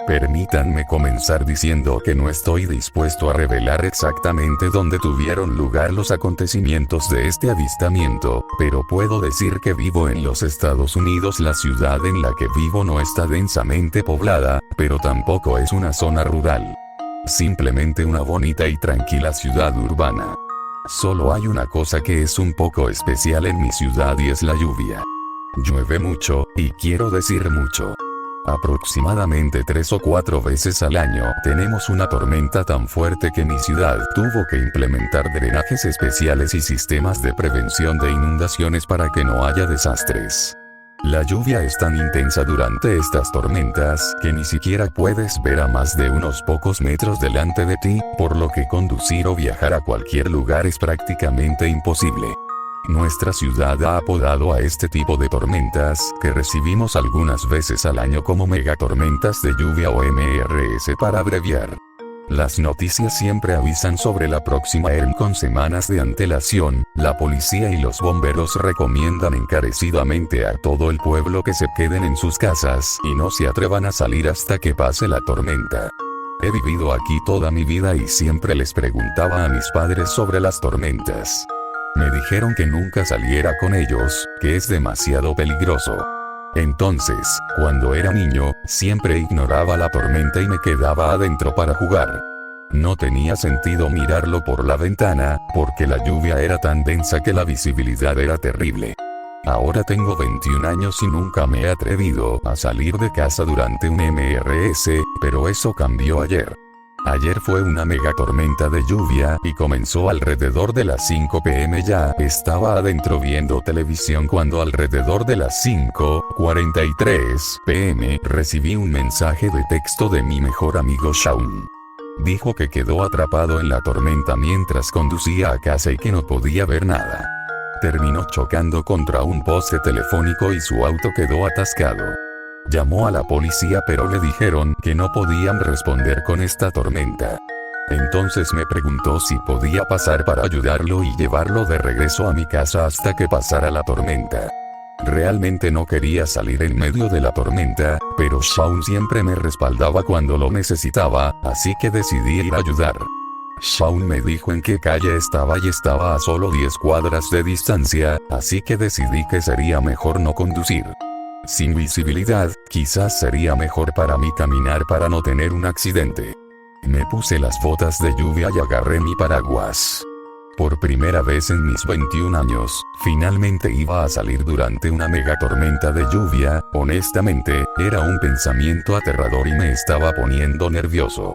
Permítanme comenzar diciendo que no estoy dispuesto a revelar exactamente dónde tuvieron lugar los acontecimientos de este avistamiento, pero puedo decir que vivo en los Estados Unidos. La ciudad en la que vivo no está densamente poblada, pero tampoco es una zona rural. Simplemente una bonita y tranquila ciudad urbana. Solo hay una cosa que es un poco especial en mi ciudad y es la lluvia. Llueve mucho, y quiero decir mucho. Aproximadamente 3 o 4 veces al año tenemos una tormenta tan fuerte que mi ciudad tuvo que implementar drenajes especiales y sistemas de prevención de inundaciones para que no haya desastres. La lluvia es tan intensa durante estas tormentas que ni siquiera puedes ver a más de unos pocos metros delante de ti, por lo que conducir o viajar a cualquier lugar es prácticamente imposible. Nuestra ciudad ha apodado a este tipo de tormentas, que recibimos algunas veces al año como megatormentas de lluvia o MRS para abreviar. Las noticias siempre avisan sobre la próxima ERM con semanas de antelación. La policía y los bomberos recomiendan encarecidamente a todo el pueblo que se queden en sus casas y no se atrevan a salir hasta que pase la tormenta. He vivido aquí toda mi vida y siempre les preguntaba a mis padres sobre las tormentas. Me dijeron que nunca saliera con ellos, que es demasiado peligroso. Entonces, cuando era niño, siempre ignoraba la tormenta y me quedaba adentro para jugar. No tenía sentido mirarlo por la ventana, porque la lluvia era tan densa que la visibilidad era terrible. Ahora tengo 21 años y nunca me he atrevido a salir de casa durante un MRS, pero eso cambió ayer. Ayer fue una megatormenta de lluvia y comenzó alrededor de las 5 p.m. Ya estaba adentro viendo televisión cuando alrededor de las 5:43 p.m. recibí un mensaje de texto de mi mejor amigo Shaun. Dijo que quedó atrapado en la tormenta mientras conducía a casa y que no podía ver nada. Terminó chocando contra un poste telefónico y su auto quedó atascado. Llamó a la policía pero le dijeron que no podían responder con esta tormenta. Entonces me preguntó si podía pasar para ayudarlo y llevarlo de regreso a mi casa hasta que pasara la tormenta. Realmente no quería salir en medio de la tormenta, pero Shaun siempre me respaldaba cuando lo necesitaba, así que decidí ir a ayudar. Shaun me dijo en qué calle estaba y estaba a solo 10 cuadras de distancia, así que decidí que sería mejor no conducir. Sin visibilidad, quizás sería mejor para mí caminar para no tener un accidente. Me puse las botas de lluvia y agarré mi paraguas. Por primera vez en mis 21 años, finalmente iba a salir durante una megatormenta de lluvia. Honestamente, era un pensamiento aterrador y me estaba poniendo nervioso.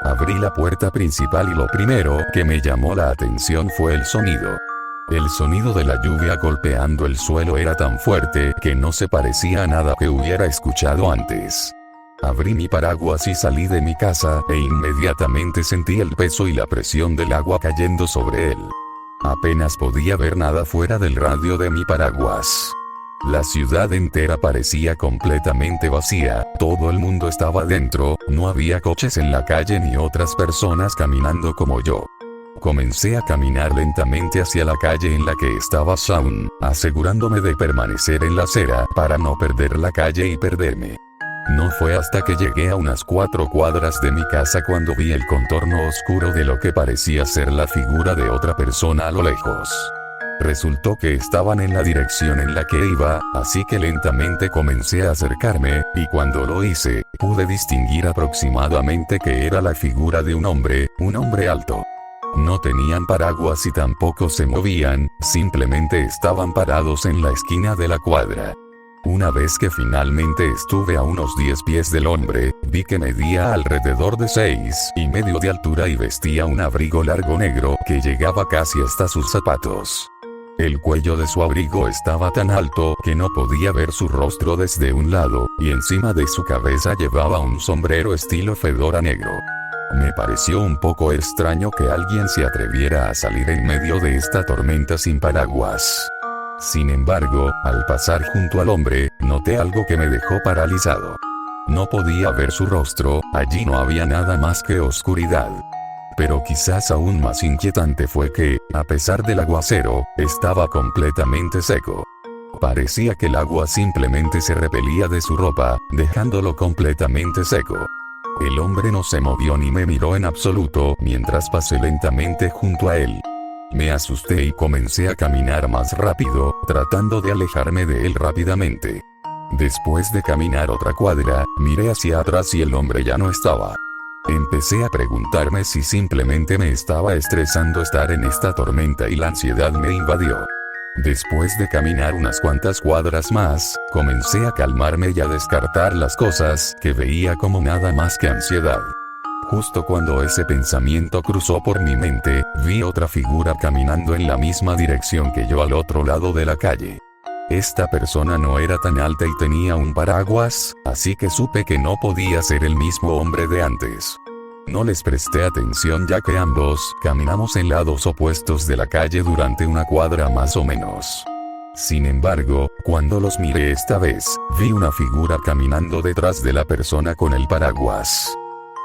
Abrí la puerta principal y lo primero que me llamó la atención fue el sonido. El sonido de la lluvia golpeando el suelo era tan fuerte que no se parecía a nada que hubiera escuchado antes. Abrí mi paraguas y salí de mi casa e inmediatamente sentí el peso y la presión del agua cayendo sobre él. Apenas podía ver nada fuera del radio de mi paraguas. La ciudad entera parecía completamente vacía, todo el mundo estaba dentro, no había coches en la calle ni otras personas caminando como yo. Comencé a caminar lentamente hacia la calle en la que estaba Shaun, asegurándome de permanecer en la acera para no perder la calle y perderme. No fue hasta que llegué a unas 4 cuadras de mi casa cuando vi el contorno oscuro de lo que parecía ser la figura de otra persona a lo lejos. Resultó que estaban en la dirección en la que iba, así que lentamente comencé a acercarme, y cuando lo hice, pude distinguir aproximadamente que era la figura de un hombre alto. No tenían paraguas y tampoco se movían, simplemente estaban parados en la esquina de la cuadra. Una vez que finalmente estuve a unos 10 pies del hombre, vi que medía alrededor de 6,5 de altura y vestía un abrigo largo negro que llegaba casi hasta sus zapatos. El cuello de su abrigo estaba tan alto que no podía ver su rostro desde un lado, y encima de su cabeza llevaba un sombrero estilo fedora negro. Me pareció un poco extraño que alguien se atreviera a salir en medio de esta tormenta sin paraguas. Sin embargo, al pasar junto al hombre, noté algo que me dejó paralizado. No podía ver su rostro, allí no había nada más que oscuridad. Pero quizás aún más inquietante fue que, a pesar del aguacero, estaba completamente seco. Parecía que el agua simplemente se repelía de su ropa, dejándolo completamente seco. El hombre no se movió ni me miró en absoluto mientras pasé lentamente junto a él. Me asusté y comencé a caminar más rápido, tratando de alejarme de él rápidamente. Después de caminar otra cuadra, miré hacia atrás y el hombre ya no estaba. Empecé a preguntarme si simplemente me estaba estresando estar en esta tormenta y la ansiedad me invadió. Después de caminar unas cuantas cuadras más, comencé a calmarme y a descartar las cosas que veía como nada más que ansiedad. Justo cuando ese pensamiento cruzó por mi mente, vi otra figura caminando en la misma dirección que yo al otro lado de la calle. Esta persona no era tan alta y tenía un paraguas, así que supe que no podía ser el mismo hombre de antes. No les presté atención ya que ambos caminamos en lados opuestos de la calle durante una cuadra más o menos. Sin embargo, cuando los miré esta vez, vi una figura caminando detrás de la persona con el paraguas.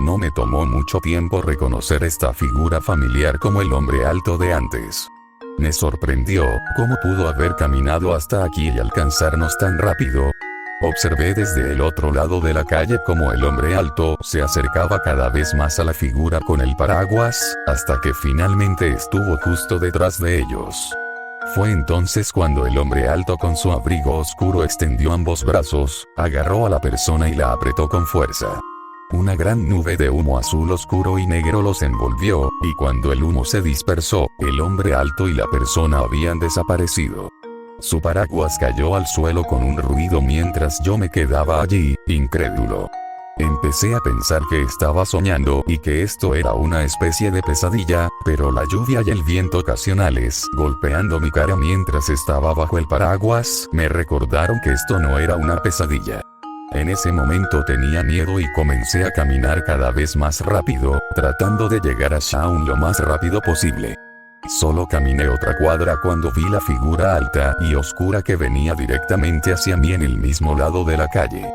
No me tomó mucho tiempo reconocer esta figura familiar como el hombre alto de antes. Me sorprendió cómo pudo haber caminado hasta aquí y alcanzarnos tan rápido. Observé desde el otro lado de la calle cómo el hombre alto se acercaba cada vez más a la figura con el paraguas, hasta que finalmente estuvo justo detrás de ellos. Fue entonces cuando el hombre alto con su abrigo oscuro extendió ambos brazos, agarró a la persona y la apretó con fuerza. Una gran nube de humo azul oscuro y negro los envolvió, y cuando el humo se dispersó, el hombre alto y la persona habían desaparecido. Su paraguas cayó al suelo con un ruido mientras yo me quedaba allí, incrédulo. Empecé a pensar que estaba soñando y que esto era una especie de pesadilla, pero la lluvia y el viento ocasionales, golpeando mi cara mientras estaba bajo el paraguas, me recordaron que esto no era una pesadilla. En ese momento tenía miedo y comencé a caminar cada vez más rápido, tratando de llegar a Shaun lo más rápido posible. Solo caminé otra cuadra cuando vi la figura alta y oscura que venía directamente hacia mí en el mismo lado de la calle.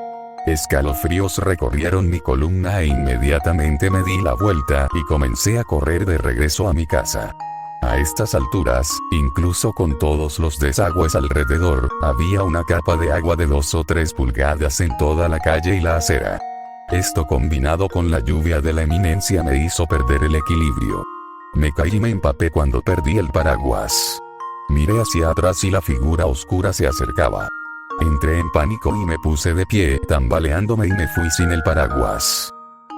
Escalofríos recorrieron mi columna e inmediatamente me di la vuelta y comencé a correr de regreso a mi casa. A estas alturas, incluso con todos los desagües alrededor, había una capa de agua de 2 o 3 pulgadas en toda la calle y la acera. Esto combinado con la lluvia de la eminencia me hizo perder el equilibrio. Me caí y me empapé cuando perdí el paraguas. Miré hacia atrás y la figura oscura se acercaba. Entré en pánico y me puse de pie, tambaleándome y me fui sin el paraguas.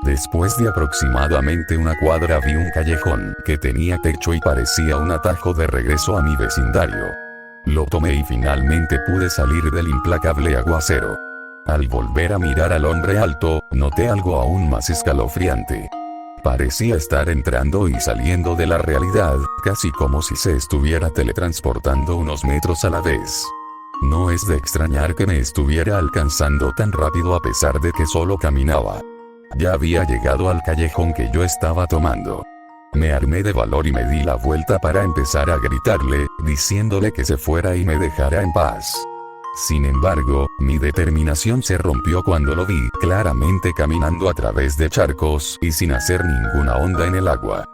Después de aproximadamente una cuadra vi un callejón que tenía techo y parecía un atajo de regreso a mi vecindario. Lo tomé y finalmente pude salir del implacable aguacero. Al volver a mirar al hombre alto, noté algo aún más escalofriante. Parecía estar entrando y saliendo de la realidad, casi como si se estuviera teletransportando unos metros a la vez. No es de extrañar que me estuviera alcanzando tan rápido a pesar de que solo caminaba. Ya había llegado al callejón que yo estaba tomando. Me armé de valor y me di la vuelta para empezar a gritarle, diciéndole que se fuera y me dejara en paz. Sin embargo, mi determinación se rompió cuando lo vi claramente caminando a través de charcos y sin hacer ninguna onda en el agua.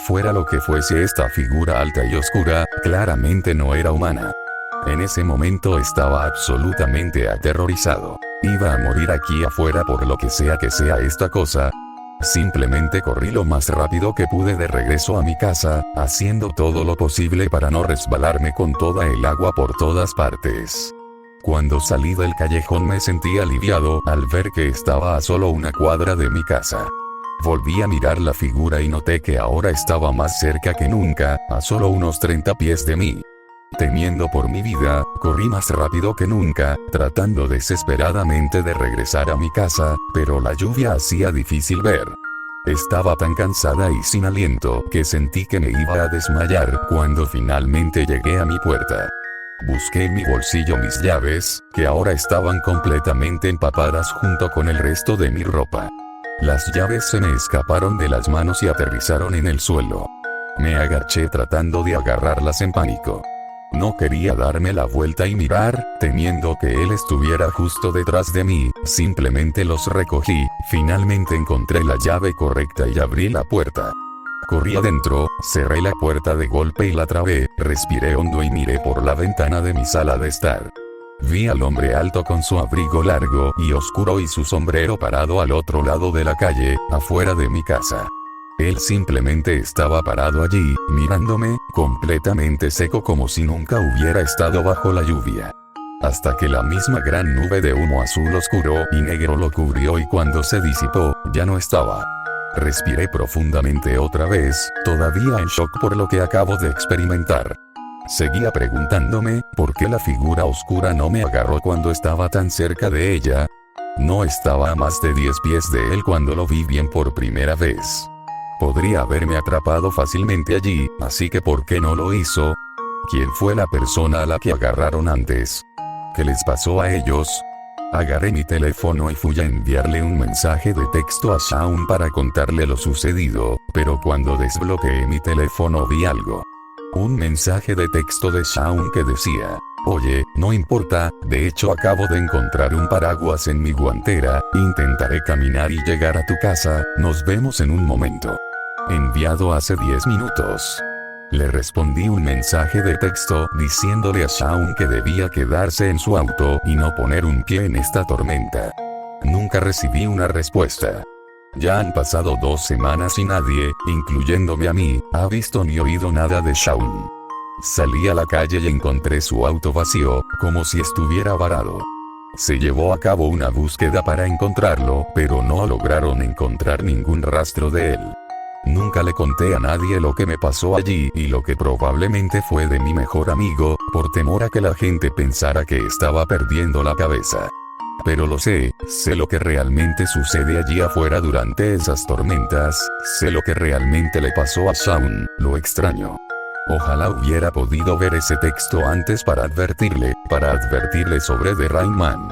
Fuera lo que fuese esta figura alta y oscura, claramente no era humana. En ese momento estaba absolutamente aterrorizado. Iba a morir aquí afuera por lo que sea esta cosa. Simplemente corrí lo más rápido que pude de regreso a mi casa, haciendo todo lo posible para no resbalarme con toda el agua por todas partes. Cuando salí del callejón me sentí aliviado al ver que estaba a solo una cuadra de mi casa. Volví a mirar la figura y noté que ahora estaba más cerca que nunca, a solo unos 30 pies de mí. Temiendo por mi vida, corrí más rápido que nunca, tratando desesperadamente de regresar a mi casa, pero la lluvia hacía difícil ver. Estaba tan cansada y sin aliento que sentí que me iba a desmayar cuando finalmente llegué a mi puerta. Busqué en mi bolsillo mis llaves, que ahora estaban completamente empapadas junto con el resto de mi ropa. Las llaves se me escaparon de las manos y aterrizaron en el suelo. Me agaché tratando de agarrarlas en pánico. No quería darme la vuelta y mirar, temiendo que él estuviera justo detrás de mí, simplemente los recogí, finalmente encontré la llave correcta y abrí la puerta. Corrí adentro, cerré la puerta de golpe y la trabé, respiré hondo y miré por la ventana de mi sala de estar. Vi al hombre alto con su abrigo largo y oscuro y su sombrero parado al otro lado de la calle, afuera de mi casa. Él simplemente estaba parado allí, mirándome, completamente seco como si nunca hubiera estado bajo la lluvia. Hasta que la misma gran nube de humo azul oscuro y negro lo cubrió y cuando se disipó, ya no estaba. Respiré profundamente otra vez, todavía en shock por lo que acabo de experimentar. Seguía preguntándome, ¿por qué la figura oscura no me agarró cuando estaba tan cerca de ella? No estaba a más de 10 pies de él cuando lo vi bien por primera vez. Podría haberme atrapado fácilmente allí, así que ¿por qué no lo hizo? ¿Quién fue la persona a la que agarraron antes? ¿Qué les pasó a ellos? Agarré mi teléfono y fui a enviarle un mensaje de texto a Shaun para contarle lo sucedido, pero cuando desbloqueé mi teléfono vi algo. Un mensaje de texto de Shaun que decía: oye, no importa, de hecho acabo de encontrar un paraguas en mi guantera, intentaré caminar y llegar a tu casa, nos vemos en un momento. Enviado hace 10 minutos. Le respondí un mensaje de texto diciéndole a Shaun que debía quedarse en su auto y no poner un pie en esta tormenta. Nunca recibí una respuesta. Ya han pasado 2 semanas y nadie, incluyéndome a mí, ha visto ni oído nada de Shaun. Salí a la calle y encontré su auto vacío, como si estuviera varado. Se llevó a cabo una búsqueda para encontrarlo, pero no lograron encontrar ningún rastro de él. Nunca le conté a nadie lo que me pasó allí y lo que probablemente fue de mi mejor amigo, por temor a que la gente pensara que estaba perdiendo la cabeza. Pero lo sé lo que realmente sucede allí afuera durante esas tormentas, sé lo que realmente le pasó a Shaun, lo extraño. Ojalá hubiera podido ver ese texto antes para advertirle sobre The Rain Man.